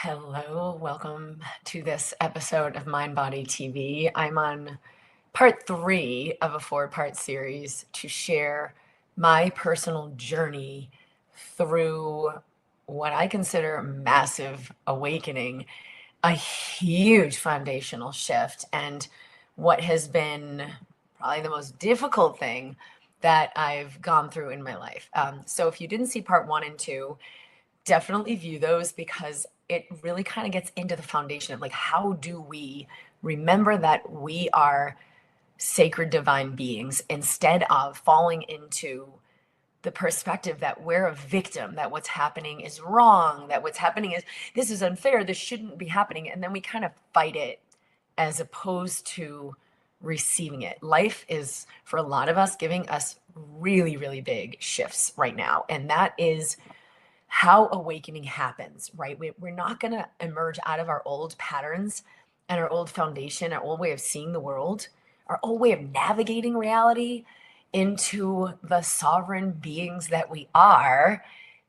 Hello, welcome to this episode of MindBody TV. I'm on part 3 of a 4-part series to share my personal journey through what I consider massive awakening, a huge foundational shift, and what has been probably the most difficult thing that I've gone through in my life. So if you didn't see part 1 and 2, definitely view those because it really kind of gets into the foundation of like, how do we remember that we are sacred divine beings instead of falling into the perspective that we're a victim, that what's happening is wrong, that what's happening is this is unfair, this shouldn't be happening. And then we kind of fight it as opposed to receiving it. Life is, for a lot of us, giving us really, really big shifts right now. And that is how awakening happens, right? We're not going to emerge out of our old patterns and our old foundation, our old way of seeing the world, our old way of navigating reality into the sovereign beings that we are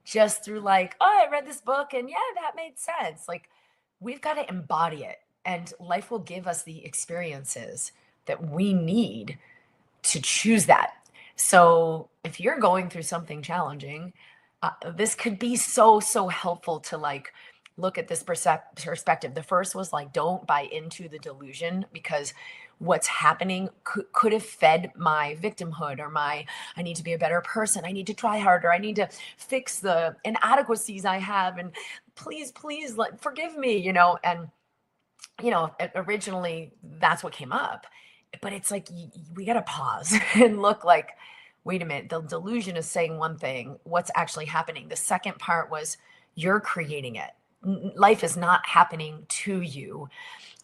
just through like, oh, I read this book and yeah, that made sense. Like, we've got to embody it, and life will give us the experiences that we need to choose that. So if you're going through something challenging, this could be so helpful to like look at this perspective. The first was like, don't buy into the delusion, because what's happening could have fed my victimhood or my, I need to be a better person, I need to try harder, I need to fix the inadequacies I have, and please like, forgive me, and originally that's what came up. But it's like, we got to pause and look like, wait a minute, the delusion is saying one thing, what's actually happening? The second part was, you're creating it. Life is not happening to you.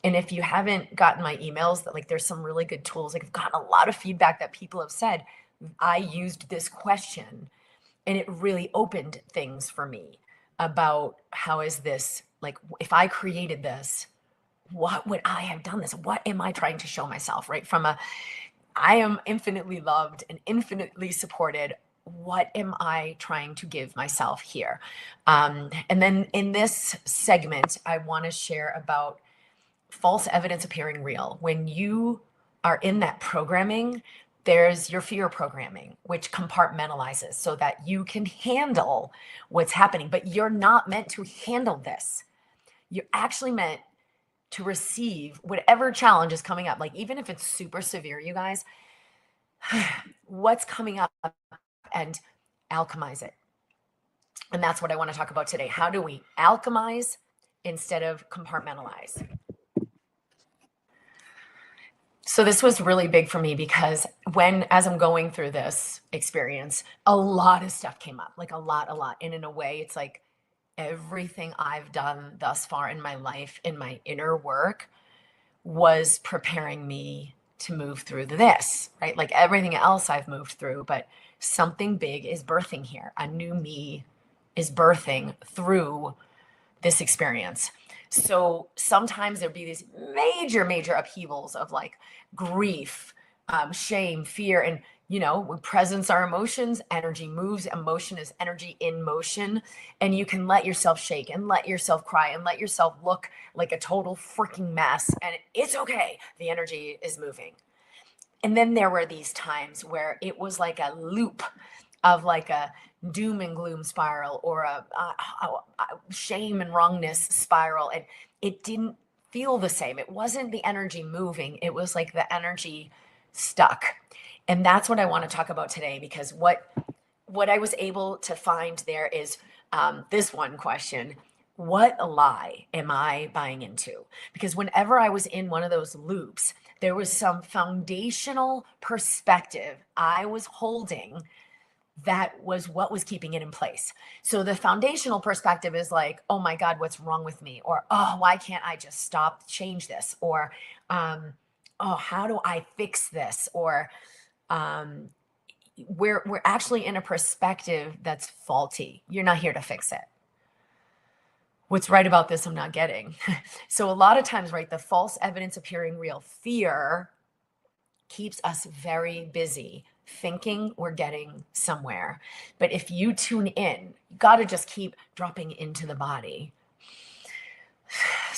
And if you haven't gotten my emails, that like, there's some really good tools. Like, I've gotten a lot of feedback that people have said, I used this question and it really opened things for me about how is this, like, if I created this, what would I have done this? What am I trying to show myself, right? From a, I am infinitely loved and infinitely supported. What am I trying to give myself here? And then in this segment, I want to share about false evidence appearing real. When you are in that programming, there's your fear programming, which compartmentalizes so that you can handle what's happening, but you're not meant to handle this. You're actually meant to receive whatever challenge is coming up. Like, even if it's super severe, you guys, what's coming up, and alchemize it. And that's what I want to talk about today. How do we alchemize instead of compartmentalize? So this was really big for me because as I'm going through this experience, a lot of stuff came up, like a lot. And in a way, it's like, everything I've done thus far in my life, in my inner work, was preparing me to move through this, right? Like everything else I've moved through, but something big is birthing here. A new me is birthing through this experience. So sometimes there'd be these major upheavals of like grief, shame, fear, and we presence our emotions. Energy moves. Emotion is energy in motion. And you can let yourself shake and let yourself cry and let yourself look like a total freaking mess. And it's okay. The energy is moving. And then there were these times where it was like a loop of like a doom and gloom spiral, or a shame and wrongness spiral. And it didn't feel the same. It wasn't the energy moving. It was like the energy stuck. And that's what I want to talk about today, because what I was able to find there is this one question: what lie am I buying into? Because whenever I was in one of those loops, there was some foundational perspective I was holding that was what was keeping it in place. So the foundational perspective is like, oh my God, what's wrong with me? Or, oh, why can't I just stop, change this? Or, oh, how do I fix this? Or, we're actually in a perspective that's faulty. You're not here to fix it. What's right about this, I'm not getting. So a lot of times, right, the false evidence appearing real, fear keeps us very busy thinking we're getting somewhere. But if you tune in, you got to just keep dropping into the body.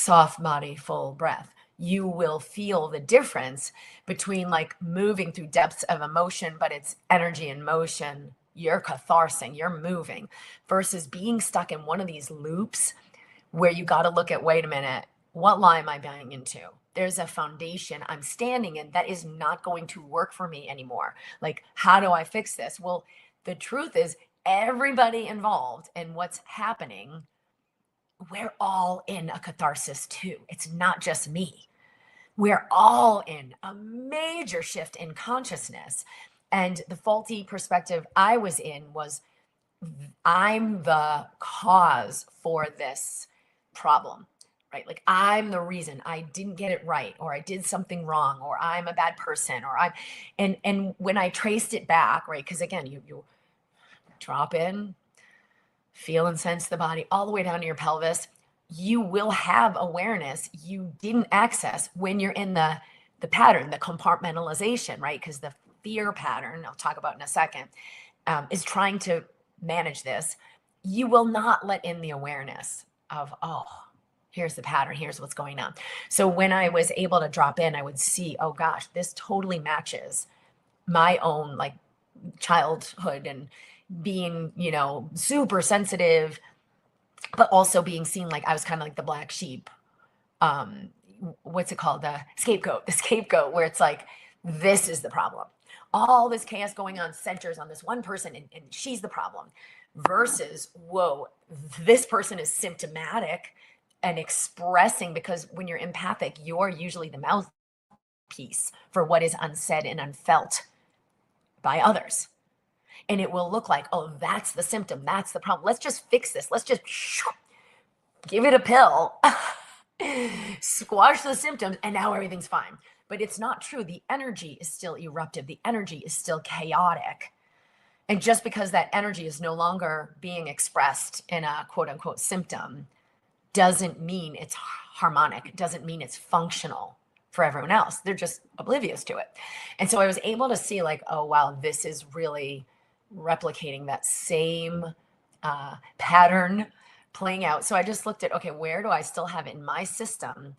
soft body, full breath. You will feel the difference between like moving through depths of emotion, but it's energy in motion. You're catharsing, you're moving, versus being stuck in one of these loops where you got to look at, wait a minute, what lie am I buying into? There's a foundation I'm standing in that is not going to work for me anymore. Like, how do I fix this? Well, the truth is, everybody involved in what's happening, we're all in a catharsis too. It's not just me. We're all in a major shift in consciousness. And the faulty perspective I was in was, I'm the cause for this problem, right? Like, I'm the reason I didn't get it right, or I did something wrong, or I'm a bad person, or and when I traced it back, right? Because again, you drop in, feel and sense the body all the way down to your pelvis. You will have awareness you didn't access when you're in the pattern, the compartmentalization, right? Because the fear pattern, I'll talk about in a second, is trying to manage this. You will not let in the awareness of, oh, here's the pattern, here's what's going on. So when I was able to drop in, I would see, oh gosh, this totally matches my own like childhood and being, super sensitive, but also being seen like I was kind of like the black sheep. What's it called? The scapegoat, where it's like, this is the problem. All this chaos going on centers on this one person, and she's the problem, versus, whoa, this person is symptomatic and expressing, because when you're empathic, you're usually the mouthpiece for what is unsaid and unfelt by others. And it will look like, oh, that's the symptom. That's the problem. Let's just fix this. Let's just give it a pill, squash the symptoms, and now everything's fine. But it's not true. The energy is still eruptive. The energy is still chaotic. And just because that energy is no longer being expressed in a quote unquote symptom doesn't mean it's harmonic. It doesn't mean it's functional for everyone else. They're just oblivious to it. And so I was able to see like, oh, wow, this is really replicating that same pattern playing out. So I just looked at, okay, where do I still have it in my system?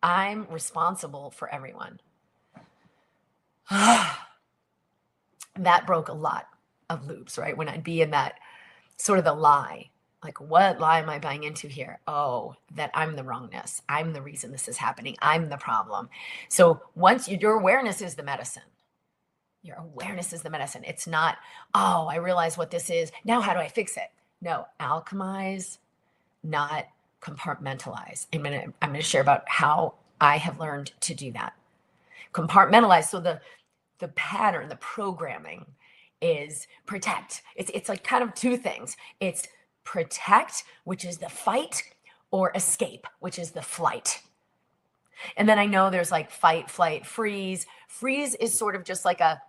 I'm responsible for everyone. That broke a lot of loops, right? When I'd be in that sort of the lie, like, what lie am I buying into here? Oh, that I'm the wrongness. I'm the reason this is happening. I'm the problem. So once your awareness is the medicine. Your awareness is the medicine. It's not, oh, I realize what this is. Now how do I fix it? No, alchemize, not compartmentalize. I'm gonna share about how I have learned to do that. Compartmentalize. So the pattern, the programming is protect. It's like kind of two things. It's protect, which is the fight, or escape, which is the flight. And then I know there's like fight, flight, freeze. Freeze is sort of just like a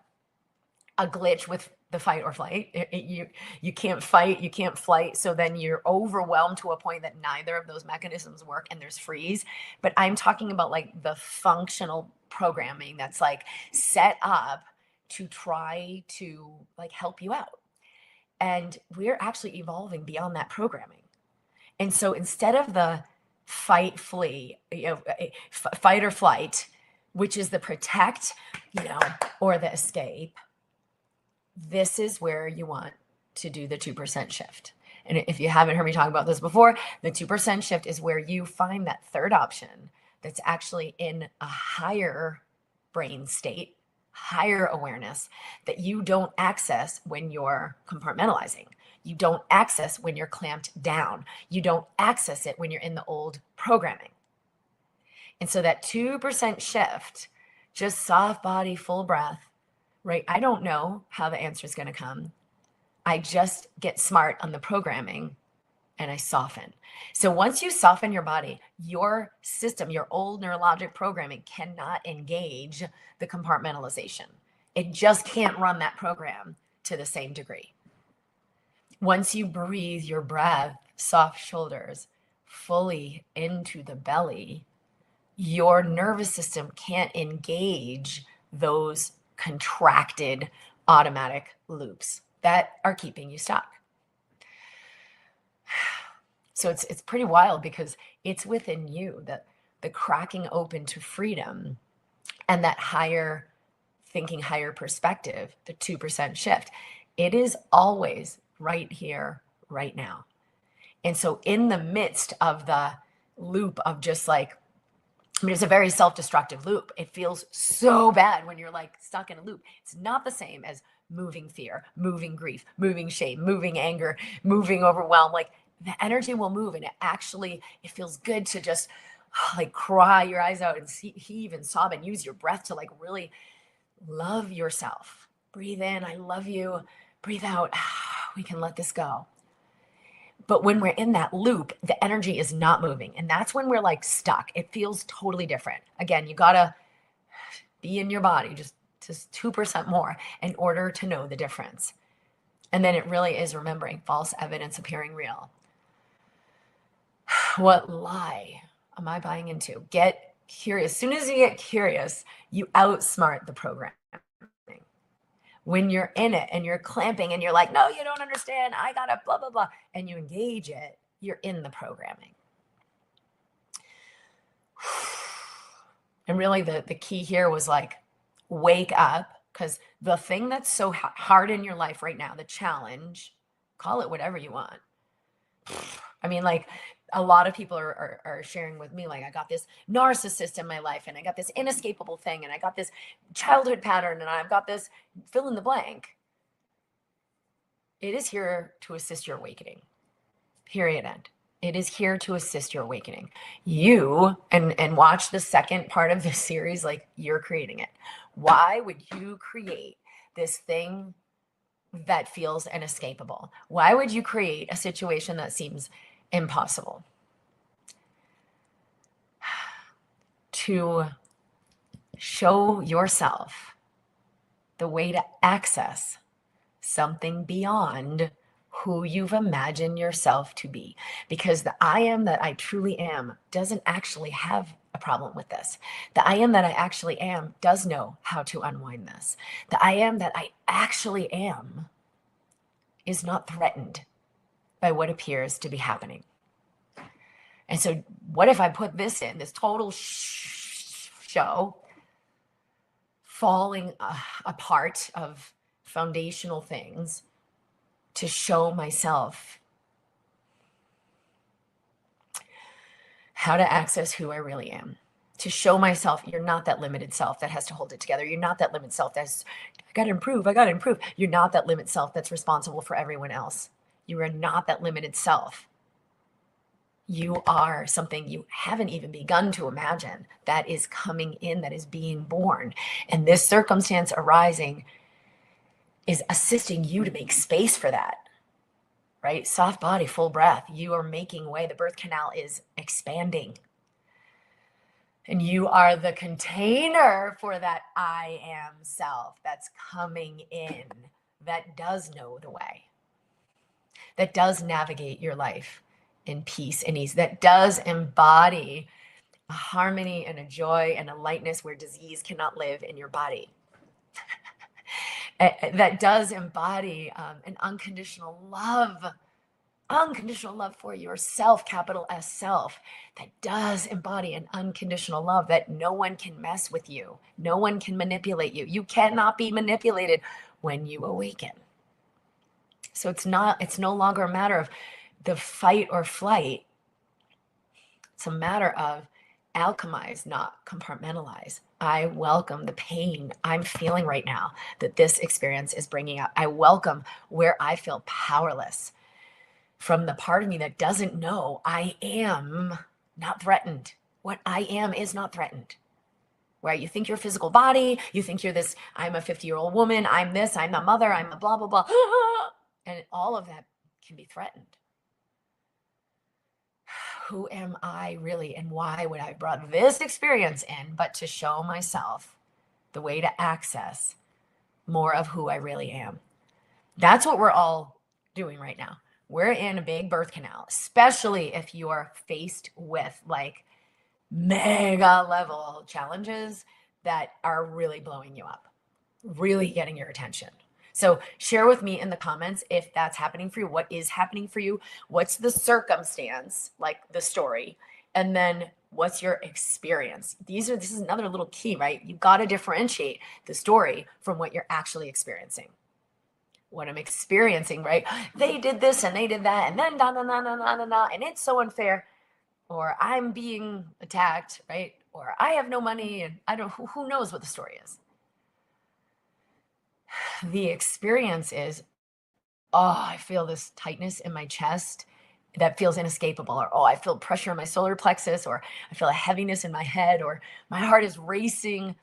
glitch with the fight or flight. You can't fight, you can't flight. So then you're overwhelmed to a point that neither of those mechanisms work, and there's freeze. But I'm talking about like the functional programming that's like set up to try to like help you out. And we're actually evolving beyond that programming. And so instead of the fight, flee, fight or flight, which is the protect, or the escape, this is where you want to do the 2% shift. And if you haven't heard me talk about this before, the 2% shift is where you find that third option that's actually in a higher brain state, higher awareness, that you don't access when you're compartmentalizing. You don't access when you're clamped down. You don't access it when you're in the old programming. And so that 2% shift, just soft body, full breath, right? I don't know how the answer is going to come. I just get smart on the programming and I soften. So once you soften your body, your system, your old neurologic programming cannot engage the compartmentalization. It just can't run that program to the same degree. Once you breathe your breath, soft shoulders, fully into the belly, your nervous system can't engage those contracted automatic loops that are keeping you stuck. So it's pretty wild because it's within you, that the cracking open to freedom and that higher thinking, higher perspective, the 2% shift. It is always right here, right now. And so in the midst of the loop of just like, I mean, it's a very self-destructive loop. It feels so bad when you're like stuck in a loop. It's not the same as moving fear, moving grief, moving shame, moving anger, moving overwhelm. Like the energy will move, and it feels good to just like cry your eyes out and heave and sob and use your breath to like really love yourself. Breathe in, I love you. Breathe out, we can let this go. But when we're in that loop, the energy is not moving. And that's when we're like stuck. It feels totally different. Again, you got to be in your body just 2% more in order to know the difference. And then it really is remembering false evidence appearing real. What lie am I buying into? Get curious. As soon as you get curious, you outsmart the program. When you're in it and you're clamping and you're like, no, you don't understand, I gotta blah, blah, blah, and you engage it, you're in the programming. And really the key here was like, wake up, because the thing that's so hard in your life right now, the challenge, call it whatever you want. I mean, like a lot of people are sharing with me, like, I got this narcissist in my life, and I got this inescapable thing, and I got this childhood pattern, and I've got this fill in the blank. It is here to assist your awakening. Period. End. It is here to assist your awakening. You, and watch the second part of this series, like you're creating it. Why would you create this thing that feels inescapable? Why would you create a situation that seems impossible? To show yourself the way to access something beyond who you've imagined yourself to be. Because the I am that I truly am doesn't actually have a problem with this. The I am that I actually am does know how to unwind this. The I am that I actually am is not threatened by what appears to be happening. And so what if I put this in, this total show, falling apart of foundational things, to show myself how to access who I really am, to show myself you're not that limited self that has to hold it together. You're not that limited self that's, I got to improve. You're not that limited self that's responsible for everyone else. You are not that limited self. You are something you haven't even begun to imagine that is coming in, that is being born. And this circumstance arising is assisting you to make space for that, right? Soft body, full breath. You are making way. The birth canal is expanding. And you are the container for that I am self that's coming in, that does know the way, that does navigate your life in peace and ease, that does embody a harmony and a joy and a lightness where disease cannot live in your body. That does embody an unconditional love for yourself, capital S self, that does embody an unconditional love, that no one can mess with you. No one can manipulate you. You cannot be manipulated when you awaken. So it's no longer a matter of the fight or flight. It's a matter of alchemize, not compartmentalize. I welcome the pain I'm feeling right now that this experience is bringing up. I welcome where I feel powerless from the part of me that doesn't know I am not threatened. What I am is not threatened. Right? You think your physical body, you think you're this, I'm a 50-year-old woman, I'm this, I'm the mother, I'm the blah, blah, blah. And all of that can be threatened. Who am I really, and why would I have brought this experience in but to show myself the way to access more of who I really am? That's what we're all doing right now. We're in a big birth canal, especially if you are faced with like mega level challenges that are really blowing you up, really getting your attention. So share with me in the comments if that's happening for you. What is happening for you? What's the circumstance, like the story? And then what's your experience? This is another little key, right? You got to differentiate the story from what you're actually experiencing. What I'm experiencing, right? They did this and they did that, and then da na na na na na na, and it's so unfair. Or I'm being attacked, right? Or I have no money, and I don't. Who knows what the story is? The experience is, oh, I feel this tightness in my chest that feels inescapable, or oh, I feel pressure in my solar plexus, or I feel a heaviness in my head, or my heart is racing.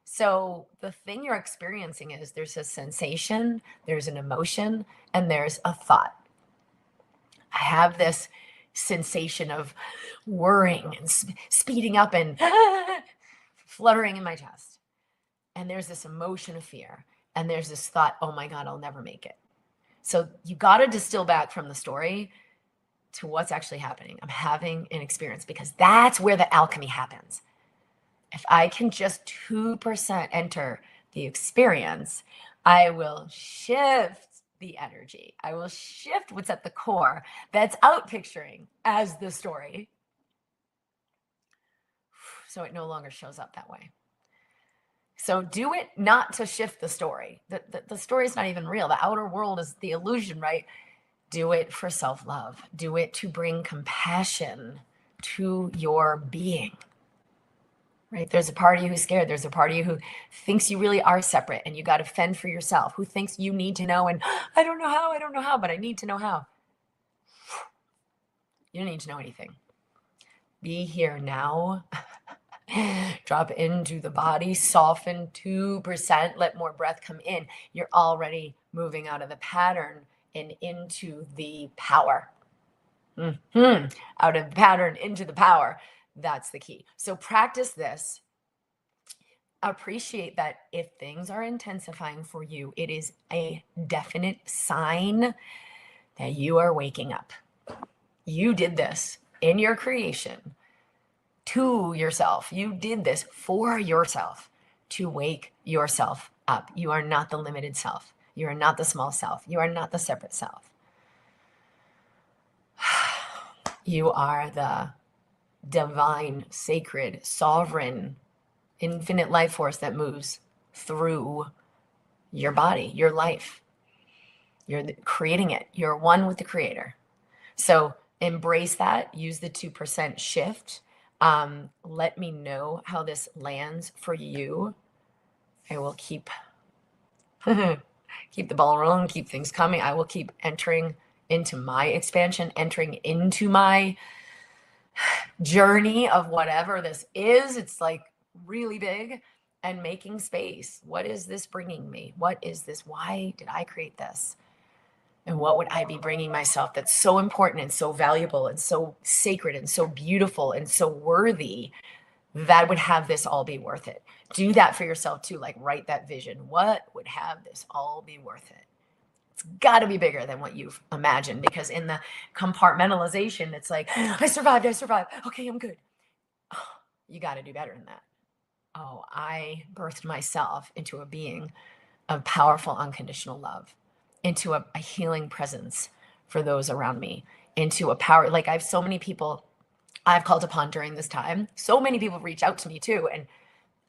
So the thing you're experiencing is there's a sensation, there's an emotion, and there's a thought. I have this sensation of worrying and speeding up and fluttering in my chest. And there's this emotion of fear. And there's this thought, oh my God, I'll never make it. So you got to distill back from the story to what's actually happening. I'm having an experience, because that's where the alchemy happens. If I can just 2% enter the experience, I will shift the energy. I will shift what's at the core that's out picturing as the story. So it no longer shows up that way. So do it not to shift the story. The story is not even real. The outer world is the illusion, right? Do it for self-love. Do it to bring compassion to your being, right? There's a part of you who's scared. There's a part of you who thinks you really are separate and you got to fend for yourself, who thinks you need to know, and I don't know how, but I need to know how. You don't need to know anything. Be here now. Drop into the body, soften 2%, let more breath come in. You're already moving out of the pattern and into the power. Out of the pattern into the power. That's the key. So practice this. Appreciate that if things are intensifying for you, it is a definite sign that you are waking up. You did this in your creation to yourself. You did this for yourself to wake yourself up. You are not the limited self. You are not the small self. You are not the separate self. You are the divine, sacred, sovereign, infinite life force that moves through your body, your life. You're creating it. You're one with the creator. So embrace that. Use the 2% shift. Let me know how this lands for you. I will keep the ball rolling, keep things coming. I will keep entering into my expansion, entering into my journey of whatever this is. It's like really big, and making space. What is this bringing me? What is this? Why did I create this? And what would I be bringing myself that's so important and so valuable and so sacred and so beautiful and so worthy that would have this all be worth it? Do that for yourself too. Like, write that vision. What would have this all be worth it? It's got to be bigger than what you've imagined, because in the compartmentalization, it's like, I survived. Okay, I'm good. Oh, you got to do better than that. Oh, I birthed myself into a being of powerful, unconditional love, into a healing presence for those around me, into a power. Like, I have so many people I've called upon during this time. So many people reach out to me too. And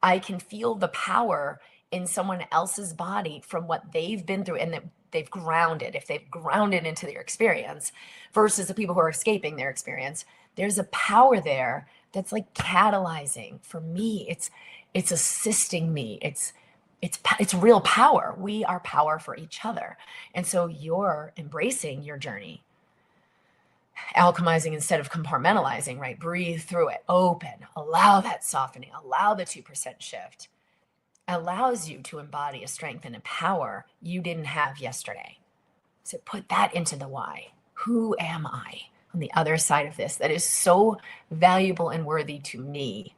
I can feel the power in someone else's body from what they've been through, and that they've grounded, if they've grounded into their experience versus the people who are escaping their experience. There's a power there that's like catalyzing for me. It's assisting me. It's real power. We are power for each other. And so you're embracing your journey, alchemizing instead of compartmentalizing, right? Breathe through it, open, allow that softening, allow the 2% shift. Allows you to embody a strength and a power you didn't have yesterday. So put that into the why. Who am I on the other side of this that is so valuable and worthy to me,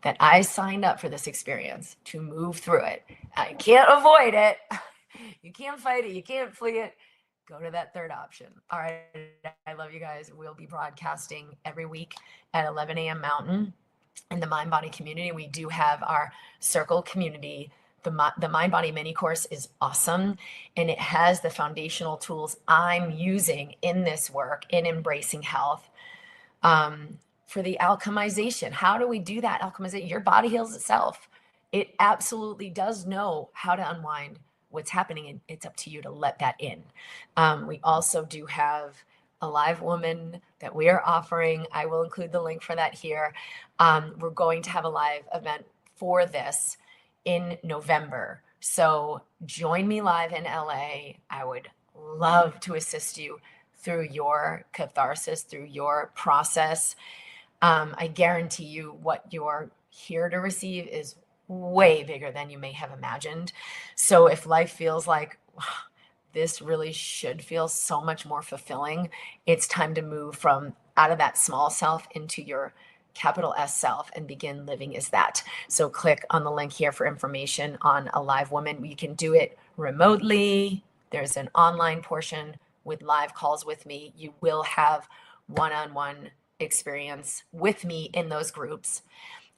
that I signed up for this experience to move through it? I can't avoid it. You can't fight it. You can't flee it. Go to that third option. All right. I love you guys. We'll be broadcasting every week at 11 a.m. Mountain. In the MindBody community, we do have our circle community the Mind Body mini course is awesome, and it has the foundational tools I'm using in this work in embracing health. For the alchemization, how do we do that alchemization? Your body heals itself. It absolutely does know how to unwind what's happening, and it's up to you to let that in. We also do have a live woman that we are offering. I will include the link for that here. We're going to have a live event for this in November. So join me live in LA. I would love to assist you through your catharsis, through your process. I guarantee you what you're here to receive is way bigger than you may have imagined. So if life feels like this really should feel so much more fulfilling, it's time to move from out of that small self into your capital S self and begin living as that. So click on the link here for information on a live woman. You can do it remotely. There's an online portion with live calls with me. You will have one-on-one experience with me in those groups.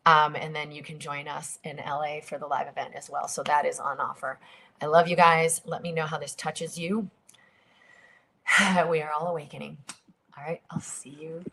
And then you can join us in LA for the live event as well. So that is on offer. I love you guys. Let me know how this touches you. We are all awakening. All right. I'll see you